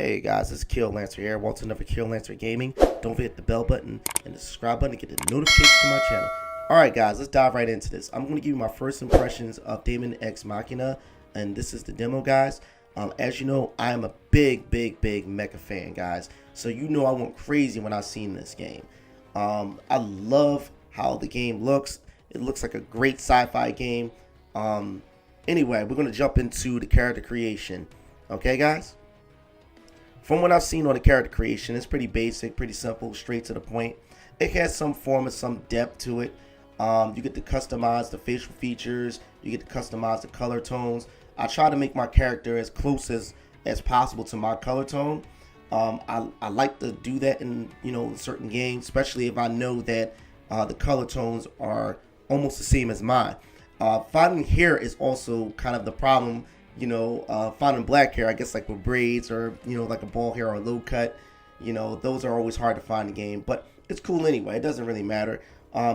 Hey guys, it's Kill Lancer here. Welcome to another Kill Lancer Gaming. Don't forget the bell button and the subscribe button to get the notifications to my channel. Alright guys, let's dive right into this. I'm going to give you my first impressions of Daemon X Machina, and this is the demo, guys. As you know, I am a big Mecha fan, guys. So you know I went crazy when I seen this game. I love how the game looks. It looks like a great sci-fi game. Anyway, we're going to jump into the character creation. Okay, guys? From what I've seen on the character creation, it's pretty basic, pretty simple, straight to the point. It has some form and some depth to it. You get to customize the facial features. You get to customize the color tones. I try to make my character as close as possible to my color tone. I like to do that in certain games, especially if I know that the color tones are almost the same as mine. Finding hair is also kind of the problem. Finding black hair, I guess, like with braids or like a ball hair or a low cut, those are always hard to find in the game, but it's cool anyway. It doesn't really matter.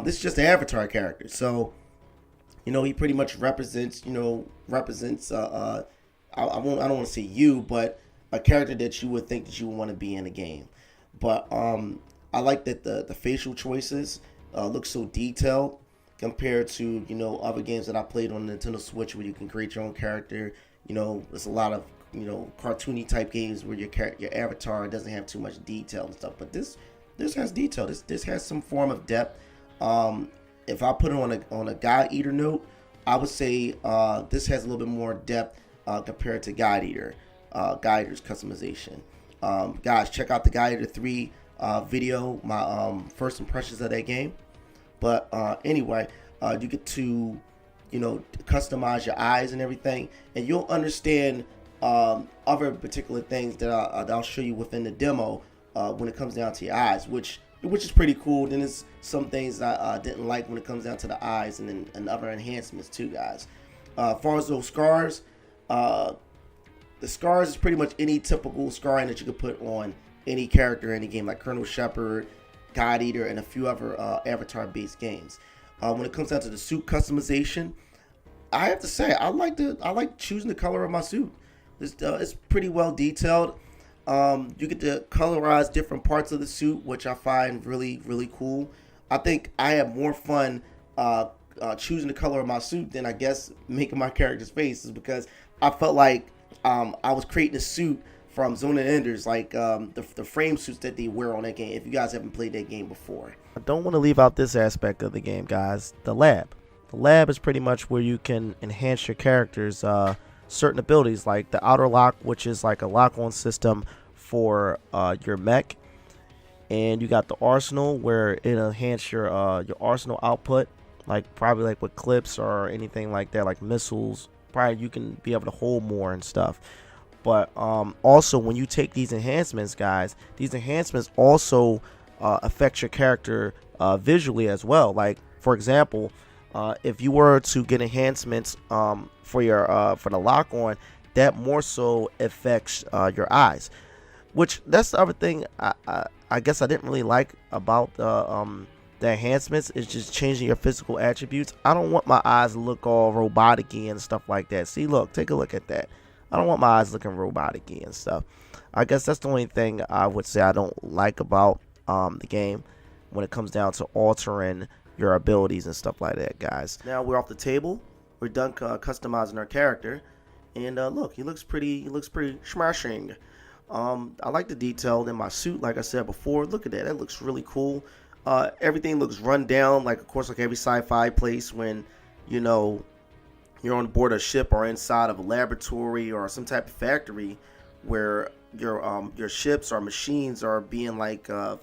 This is just an avatar character, so he pretty much represents I don't want to say you, but a character that you would think that you would want to be in a game. But I like that the facial choices look so detailed compared to other games that I played on Nintendo Switch, where you can create your own character. There's a lot of cartoony type games where your avatar doesn't have too much detail and stuff. But this has detail. This has some form of depth. If I put it on a God Eater note, I would say this has a little bit more depth compared to God Eater's customization. Guys, check out the God Eater 3 video, my first impressions of that game. But anyway, you get to customize your eyes and everything, and you'll understand other particular things that I'll show you within the demo when it comes down to your eyes, which is pretty cool. Then there's some things that I didn't like when it comes down to the eyes, and other enhancements too, guys. As far as those scars, the scars is pretty much any typical scarring that you could put on any character in any game, like Colonel Shepard, God Eater, and a few other avatar-based games. When it comes down to the suit customization, I have to say I like choosing the color of my suit. It's pretty well detailed. You get to colorize different parts of the suit, which I find really cool. I think I have more fun choosing the color of my suit than I guess making my character's faces, because I felt like I was creating a suit from Zone of Enders, like the frame suits that they wear on that game, if you guys haven't played that game before. I don't want to leave out this aspect of the game, guys. The lab. The lab is pretty much where you can enhance your character's certain abilities, like the outer lock, which is like a lock-on system for your mech. And you got the arsenal, where it enhances your arsenal output, probably like with clips or anything like that, like missiles. Probably you can be able to hold more and stuff. But also, when you take these enhancements, guys, these enhancements also affect your character visually as well. Like, for example, if you were to get enhancements for the lock on, that more so affects your eyes. Which, that's the other thing I guess I didn't really like about the enhancements, is just changing your physical attributes. I don't want my eyes to look all robotic-y and stuff like that. See, look, take a look at that. I don't want my eyes looking robotic-y and stuff. I guess that's the only thing I would say I don't like about the game when it comes down to altering your abilities and stuff like that, guys. Now we're off the table. We're done customizing our character, and look, he looks pretty smashing. I like the detail in my suit, like I said before. Look at that. That looks really cool. Everything looks run down, like, of course, like every sci-fi place when you're on board a ship or inside of a laboratory or some type of factory where your ships or machines are being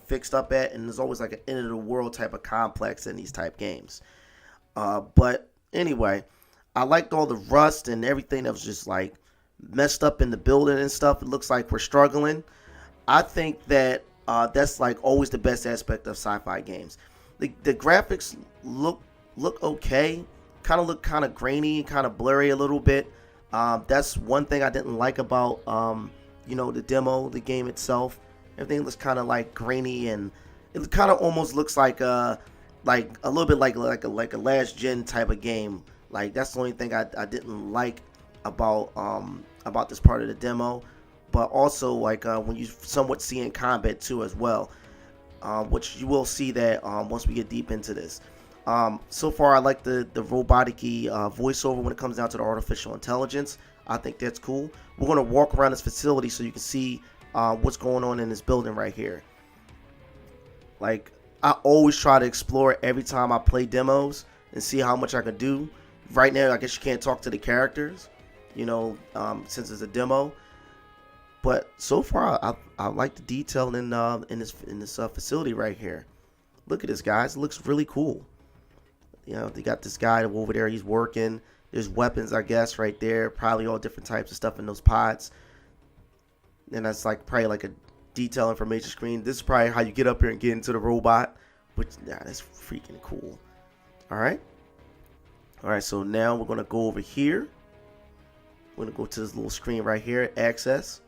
fixed up at, and there's always like an end of the world type of complex in these type games. But anyway, I liked all the rust and everything that was just like messed up in the building and stuff. It looks like we're struggling. I think that that's like always the best aspect of sci-fi games. The graphics look okay. Look kind of grainy, kind of blurry a little bit. That's one thing I didn't like about the demo, the game itself. Everything looks kind of like grainy, and it kind of almost looks like a little bit like a last gen type of game. Like, that's the only thing I didn't like about this part of the demo. but also like when you somewhat see in combat too as well, which you will see that once we get deep into this. So far, I like the robotic-y voiceover when it comes down to the artificial intelligence. I think that's cool. We're going to walk around this facility so you can see what's going on in this building right here. Like, I always try to explore every time I play demos and see how much I can do. Right now, I guess you can't talk to the characters, you know, since it's a demo. But so far, I like the detail in this facility right here. Look at this, guys. It looks really cool. You know, they got this guy over there. He's working. There's weapons, I guess, right there. Probably all different types of stuff in those pods. And that's like probably like a detail information screen. This is probably how you get up here and get into the robot. Which, yeah, that's freaking cool. All right. All right, so now we're going to go over here. We're going to go to this little screen right here, access.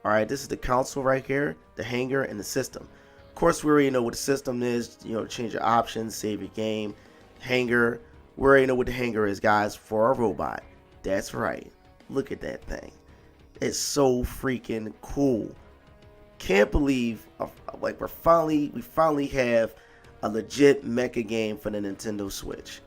All right, this is the console right here, the hangar, and the system. Of course, we already know what the system is. You know, change your options, save your game. Hangar, we already know what the hangar is, guys, for our robot. That's right. Look at that thing. It's so freaking cool. Can't believe like we finally have a legit mecha game for the Nintendo Switch.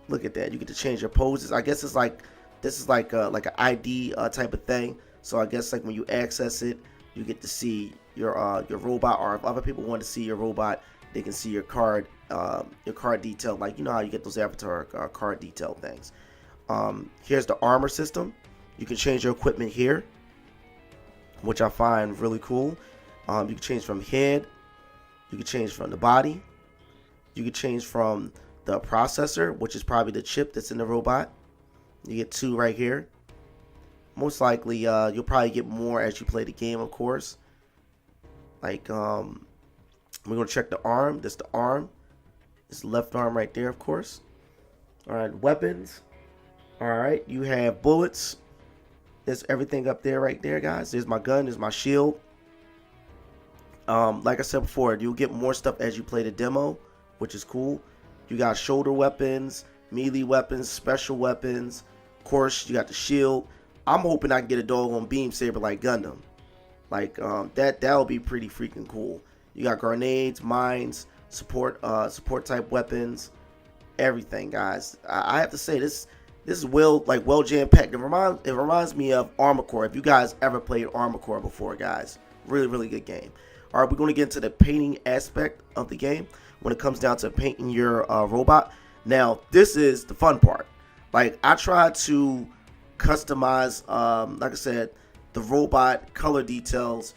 Look at that. You get to change your poses. I guess it's like this is like an ID type of thing. So I guess like when you access it, you get to see your robot, or if other people want to see your robot, they can see your card detail. Like, you know how you get those avatar card detail things. Here's the armor system. You can change your equipment here, which I find really cool. You can change from head. You can change from the body. You can change from the processor, which is probably the chip that's in the robot. You get 2 right here. Most likely, you'll probably get more as you play the game, of course. Like, we're going to check the arm. That's the arm. It's the left arm right there, of course. All right, weapons. All right, you have bullets. There's everything up there right there, guys. There's my gun. There's my shield. Like I said before, you'll get more stuff as you play the demo, which is cool. You got shoulder weapons, melee weapons, special weapons. Of course, you got the shield. I'm hoping I can get a doggone beam saber like Gundam. Like that would be pretty freaking cool. You got grenades, mines, support type weapons, everything, guys. I have to say this is well jam packed. It reminds me of Armored Core. If you guys ever played Armored Core before, guys, really good game. All right, we're going to get into the painting aspect of the game when it comes down to painting your robot. Now, this is the fun part. Like, I tried to customize, like I said, the robot color details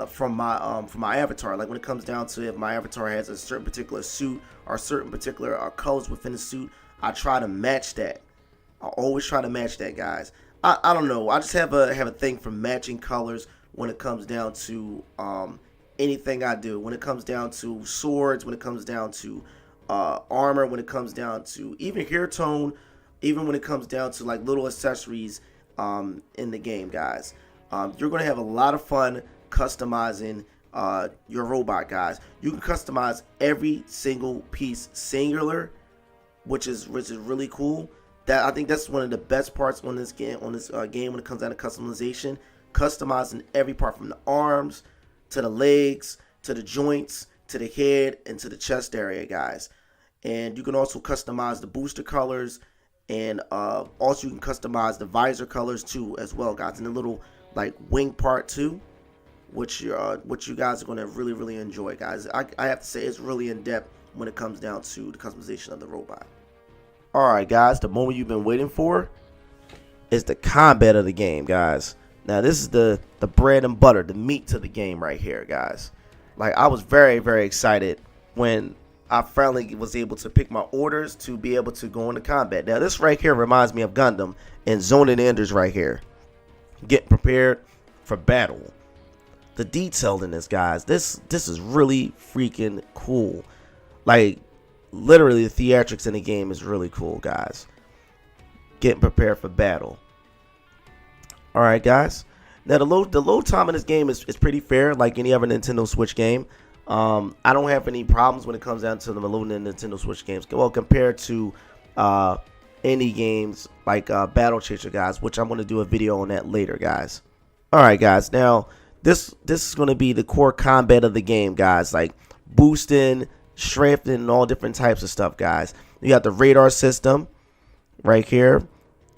from my avatar. Like when it comes down to if my avatar has a certain particular suit or certain particular colors within the suit, I try to match that. I always try to match that, guys. I don't know. I just have a thing for matching colors when it comes down to anything I do. When it comes down to swords, when it comes down to armor, when it comes down to even hair tone, even when it comes down to like little accessories in the game, guys. You're going to have a lot of fun customizing your robot, guys. You can customize every single piece singular, which is really cool. I think that's one of the best parts on this game when it comes down to customization. Customizing every part from the arms to the legs to the joints to the head and to the chest area, guys. And you can also customize the booster colors, and also you can customize the visor colors too as well, guys, and the little like wing part too, which you guys are going to really enjoy, guys. I have to say it's really in depth when it comes down to the customization of the robot. All right, guys, the moment you've been waiting for is the combat of the game, guys. Now this is the bread and butter, the meat to the game right here, guys. Like, I was very excited when I finally was able to pick my orders to be able to go into combat. Now this right here reminds me of Gundam and Zoning Enders right here. Get prepared for battle. The detail in this, guys, this is really freaking cool. Like, literally the theatrics in the game is really cool, guys. Getting prepared for battle. All right, guys. Now the load time in this game is pretty fair, like any other Nintendo Switch game. I don't have any problems when it comes down to the loading in Nintendo Switch games. Well, compared to any games like Battle Chaser, guys, which I'm going to do a video on that later, guys. All right, guys. Now this is going to be the core combat of the game, guys. Like boosting, strengthening, and all different types of stuff, guys. You got the radar system right here.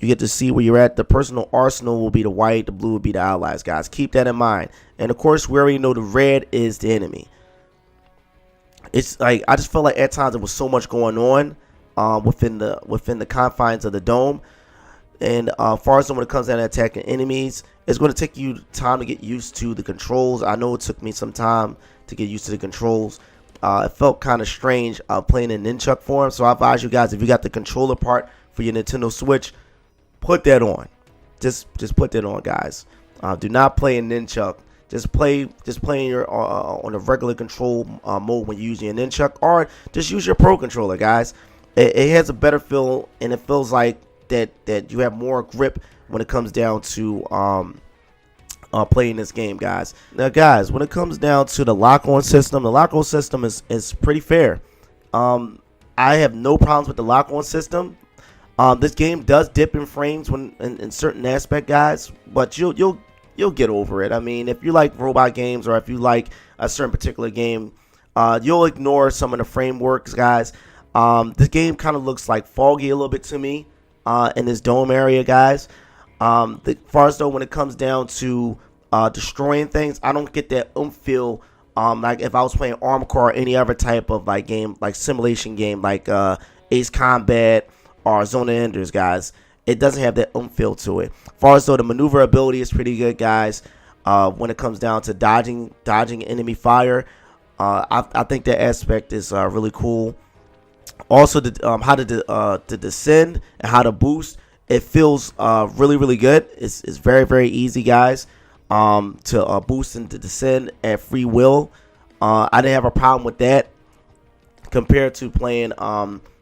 You get to see where you're at. The personal arsenal will be the white, the blue will be the allies, guys. Keep that in mind. And of course, we already know the red is the enemy. It's like I just felt like at times there was so much going on within the confines of the dome. And far as when it comes down to attacking enemies, it's going to take you time to get used to the controls. I know it took me some time to get used to the controls. It felt kind of strange playing in nunchuck form. So I advise you guys, if you got the controller part for your Nintendo Switch, put that on. Just put that on, guys. Do not play in nunchuck. Just play your on a regular control mode when you're using a nunchuck, or just use your pro controller, guys. It has a better feel, and it feels like that you have more grip when it comes down to playing this game, guys. Now, guys, when it comes down to the lock-on system, the lock-on system is pretty fair. I have no problems with the lock-on system. This game does dip in frames when in certain aspect, guys, but you'll get over it. I mean, if you like robot games, or if you like a certain particular game, you'll ignore some of the frameworks, guys. This game kind of looks like foggy a little bit to me in this dome area, guys. Far as though when it comes down to destroying things, I don't get that feel like if I was playing Armored Core or any other type of like game, like simulation game, like Ace Combat or Zone of Enders, guys. It doesn't have that feel to it. Far as though the maneuverability is pretty good, guys. When it comes down to dodging enemy fire, I think that aspect is really cool. Also, how to descend and how to boost, it feels really good. It's very easy, guys, to boost and to descend at free will. I didn't have a problem with that compared to playing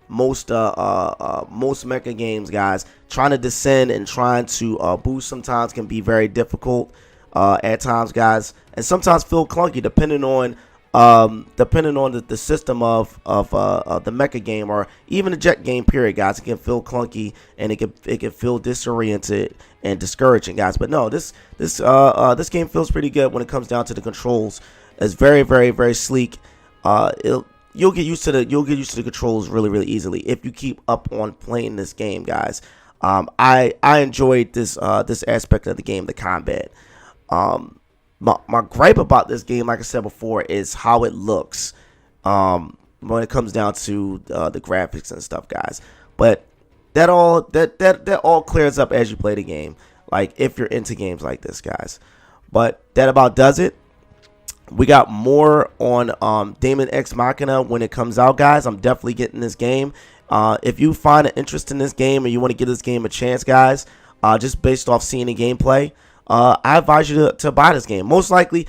most mecha games, guys. Trying to descend and trying to boost sometimes can be very difficult at times, guys, and sometimes feel clunky depending on the system of the mecha game, or even the jet game period, guys. It can feel clunky, and it can feel disoriented and discouraging, guys. But no, this game feels pretty good when it comes down to the controls. It's very sleek. You'll get used to the controls really easily if you keep up on playing this game, guys. I enjoyed this aspect of the game, the combat. My gripe about this game, like I said before, is how it looks when it comes down to the graphics and stuff, guys. But that all clears up as you play the game, like if you're into games like this, guys. But that about does it. We got more on Daemon X Machina when it comes out, guys. I'm definitely getting this game. If you find an interest in this game and you want to give this game a chance, guys, just based off seeing the gameplay, I advise you to buy this game. Most likely,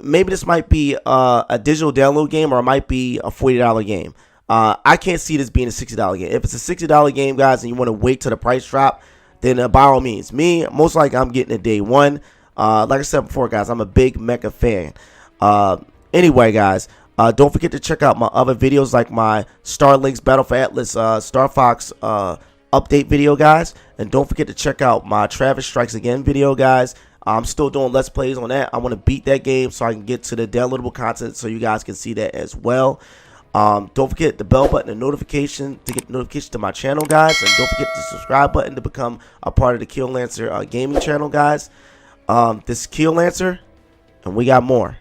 maybe this might be a digital download game, or it might be a $40 game. I can't see this being a $60 game. If it's a $60 game, guys, and you want to wait till the price drop, then by all means. Me, most likely, I'm getting it day one. Like I said before, guys, I'm a big Mecha fan. Anyway, guys, don't forget to check out my other videos, like my Starlink's Battle for Atlas Star Fox update video, guys. And don't forget to check out my Travis Strikes Again video, guys. I'm still doing Let's Plays on that. I want to beat that game so I can get to the downloadable content so you guys can see that as well. Don't forget the bell button and notification to get notification to my channel, guys. And don't forget the subscribe button to become a part of the Kill Lancer gaming channel, guys. This is Kill Lancer, and we got more.